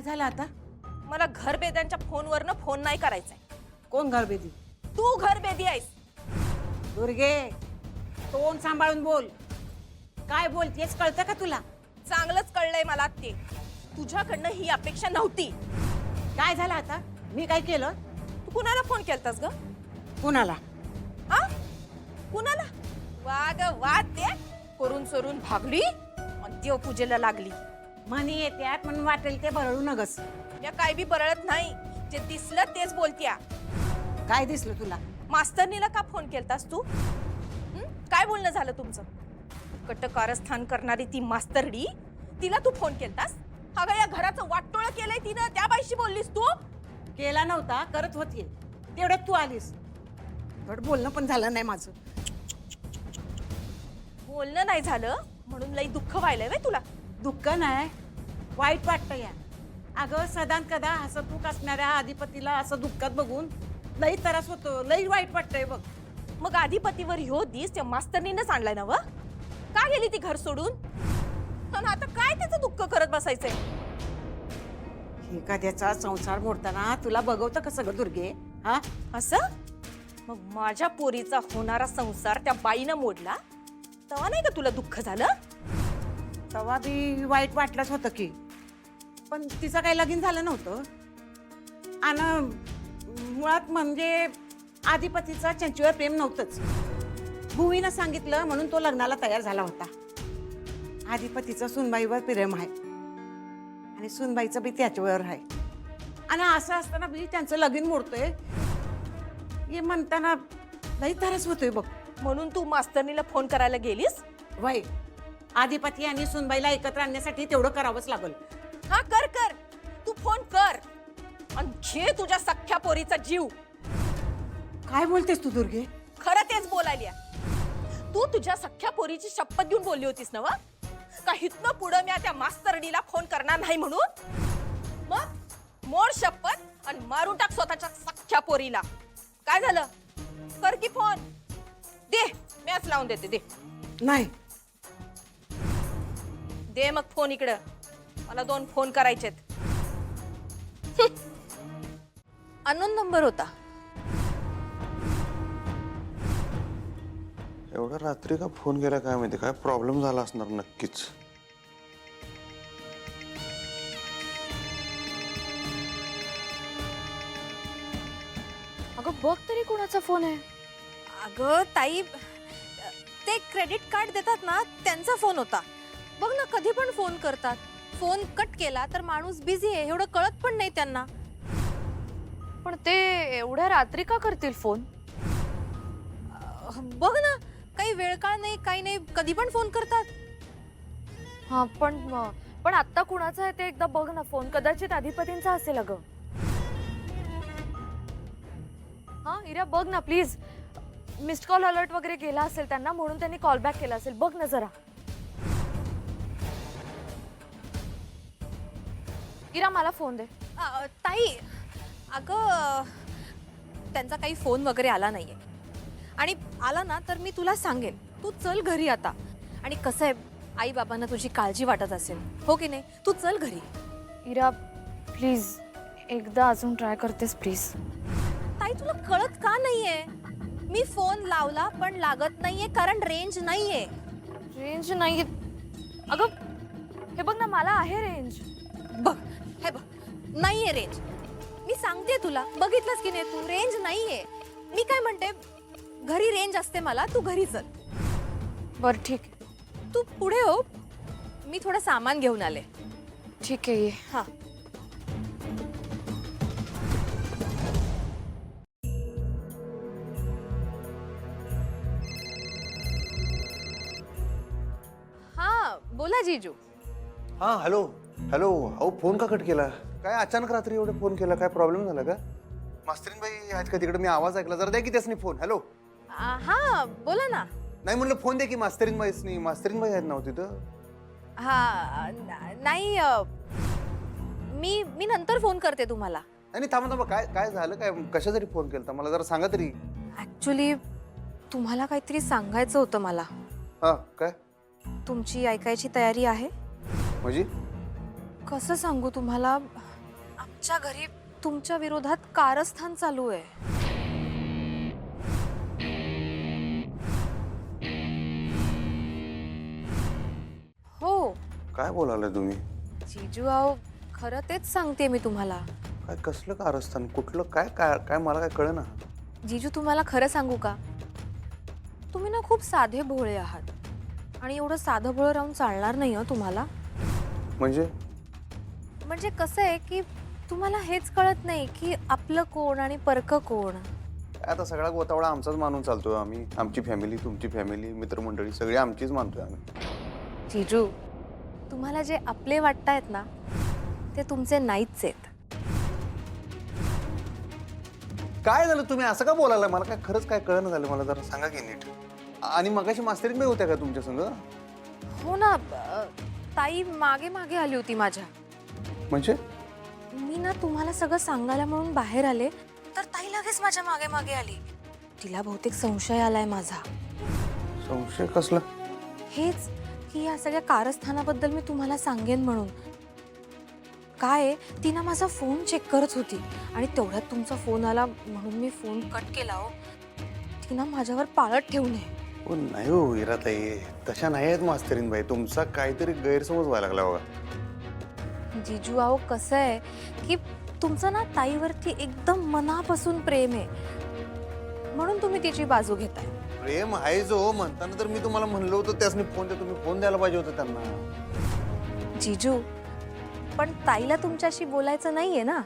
झालं आता? मला घरबेद्यांच्या फोनवरनं फोन नाही करायचाय. कोण घरबेदी? तू घरबेदी आहेस. दुर्गे, तोंड सांभाळून बोल. काय बोलतेस कळतं का तुला? चांगलंच कळलंय मला ते. तुझ्याकडनं ही अपेक्षा नव्हती. काय झालं आता? मी काय केलं? तू कुणाला फोन केलतास ग? कुणाला? आ? कुणाला? वाग वाद ते करून सोरून भागली आणि देवपूजेला लागली. म्हणी येत्यात म्हणून वाटेल ते बरळू नगस. या काय बी बरळत नाही. जे दिसलं तेच बोलत्या. काय दिसलं तुला? मास्तरनीला का फोन केलतास तू? काय बोलणं झालं तुमचं? कट कारस्थान करणारी ती मास्तरडी, तिला तू फोन केलतास? अगं या घराचं वाटोळं केलंय तिनं, त्या बाईशी बोललीस तू? केला नव्हता, करत होती. तेवढ्यात तू आलीस. धड बोलणं पण झालं नाही माझं. बोलणं नाही झालं म्हणून लई दुःख व्हायलंय वे तुला? दुःख नाही, वाईट वाटतं या. अगं सदान कदा हसतमुख असणाऱ्या अधिपतीला असं दुःखात बघून लई त्रास होतो, लई वाईट वाटतंय बघ. मग अधिपतीवर ह्यो दिस त्या मास्तरनीनंच आणलाय ना व? का गेली ती घर सोडून? आणि आता काय त्याचं दुःख करत बसायचंय? एखाद्याचा संसार मोडताना तुला बघवतं का सगळं दुर्गे? हा असं? मग माझ्या पोरीचा होणारा संसार त्या बाईनं मोडला तेव्हा नाही का तुला दुःख झालं? तेव्हा बी वाईट वाटलंच होतं की, पण तिचं काही लगीन झालं नव्हतं. आणि मुळात म्हणजे अधिपतीचा चंचूवर प्रेम नव्हतंच. भुवीनं सांगितलं म्हणून तो लग्नाला तयार झाला होता. अधिपतीचं सुनबाईवर प्रेम आहे आणि सुनबाईचं बी त्याच्यावर आहे. आणि असं असताना बी त्यांचं लगीन मोडतोय हे म्हणताना लई त्रास होतोय बघ. म्हणून तू मास्तरनीला फोन करायला गेलीस? वय अधिपती आणि सुनबाईला एकत्र आणण्यासाठी तेवढं करावंच लागल. हा कर कर, तू फोन कर आणि घे तुझ्या सख्ख्या पोरीचा जीव. काय बोलतेस तू दुर्गे? खरं तेच बोलायली. तू तुझ्या सख्ख्या पोरीची शपथ घेऊन बोलली होतीस ना व? का हितनं पुढं मी त्या मास्तरडीला फोन करणार नाही म्हणून? मग मोड शपथ आणि मारून टाक स्वतःच्या सख्ख्या पोरीला. काय झालं? कर की फोन. दे, मॅच लावून देते. दे नाही. दे मग फोन इकडं. मला 2 फोन करायचेत. अननोन नंबर होता. एवढ्या रात्री का फोन केला काय माहिती? काय प्रॉब्लेम झाला असणार नक्कीच. अगं बघ तरी कोणाचा फोन आहे. अगं ताई, ते क्रेडिट कार्ड देतात ना त्यांचा फोन होता. बघ ना कधी पण फोन करतात. फोन कट केला तर माणूस बिझी आहे एवढं कळत पण नाही त्यांना. पण ते एवढ्या रात्री का करतील फोन? बघ ना, काही वेळ काळ नाही, काही नाही, कधी पण फोन करतात. हा पण आता कुणाचा आहे ते एकदा बघ ना फोन. कदाचित अधिपतींचा असेल अगं. हा इरा बघ ना प्लीज. मिस्ड कॉल अलर्ट वगैरे गेला असेल त्यांना म्हणून त्यांनी कॉल बॅक केला असेल. बघ ना जरा. इरा मला फोन दे. ताई, अगं त्यांचा काही फोन वगैरे आला नाहीये. आणि आला ना तर मी तुला सांगेल. तू चल घरी आता. आणि कसं आहे आई बाबांना तुझी काळजी वाटत असेल हो की नाही? तू चल घरी. इरा प्लीज एकदा अजून ट्राय करतेस प्लीज. ताई तुला कळत का नाहीये? मी फोन लावला पण लागत नाहीये कारण रेंज नाहीये. रेंज नाही. अगं हे बघ ना मला आहे रेंज. बघ, हे बघ, नाहीये रेंज. मी सांगते तुला, बघितलंस की नाही तू? रेंज नाहीये. मी काय म्हणते, घरी रेंज असते मला. तू घरी चल. बरं ठीक आहे. तू पुढे हो, मी थोडं सामान घेऊन आले. ठीक आहे ये. हा. हा बोला जीजू. हा हॅलो हॅलो. अहो फोन का कट केला? काय अचानक रात्री एवढे फोन केला? काय प्रॉब्लेम झाला का? मास्तरीन बाई आहेत का तिकडे? मी आवाज ऐकला. जरा द्या की त्यासनी फोन. हॅलो. हा बोला ना. नाही म्हणलं फोन द्या की मास्तरीन बाईसनी. मास्तरीन बाई आहेत ना तिथं? हा नाही, मी नंतर फोन करते तुम्हाला. नाही थांबा थांबा. काय काय झालं? काय कशासाठी फोन केलता मला जरा सांगा तरी. ऍक्च्युली तुम्हाला काहीतरी सांगायचं होतं मला. हा काय? तुमची ऐकायची तयारी आहे? म्हणजे? कसं सांगू तुम्हाला? आमच्या घरी तुमच्या विरोधात कारस्थान चालू आहे. हो काय बोलायला तुम्ही? जीजू आहो, खरं तेच सांगते मी तुम्हाला. काय कसलं कारस्थान, कुठलं, काय काय काय मला काय कळेना. जीजू तुम्हाला खरं सांगू का, तुम्ही ना खूप साधे भोळे आहात आणि एवढं साधं भोळं राहून चालणार नाही हो तुम्हाला. म्हणजे कसं आहे की तुम्हाला हेच कळत नाही की आपलं कोण आणि परकं कोण. आता सगळा गोतावळा आमचाच मानून चालतोय आम्ही. आमची फॅमिली, तुमची फॅमिली, मित्रमंडळी सगळी आमचीच मानतोय आम्ही. जीजू तुम्हाला जे आपले वाटतायत ना ते तुमचे नाहीच आहेत. काय झालं, तुम्ही असं का बोलायला? मला काय खरंच काय कळलं झालं, मला जरा सांगा की नीट. आणि मगाशी मास्तरीन बाई होत्या का तुमच्या संग? हो ना, ताई मागे मागे आली होती माझ्या. म्हणजे मी ना तुम्हाला सगळं सांगायला म्हणून बाहेर आले तर ताई लगेच माझ्या मागे मागे आली. तिला बहुतेक संशय आलाय माझा. संशय कसला? हेच की या सगळ्या कारस्थानाबद्दल मी तुम्हाला सांगेन म्हणून. काय ती ना माझा फोन चेक करत होती आणि तेवढ्यात तुमचा फोन आला म्हणून मी फोन कट केला. हो ती ना माझ्यावर पाळत ठेवू नये. हो नाही हो इराताई, तशा नाही आहेत मास्तरीन बाई. तुमचा काहीतरी गैरसमज व्हायला लागला बघा. जीजू आहो, कसं आहे की तुमचं ना ताईवरती एकदम मनापासून प्रेम आहे म्हणून तुम्ही तिची बाजू घेताय. प्रेम आहे जो म्हणताना तर मी तुम्हाला म्हणलो होतं त्यासनी फोन द्या, तुम्ही फोन द्यायला पाहिजे होतं त्यांना. जीजू पण ताईला तुमच्याशी बोलायचं नाहीये ना.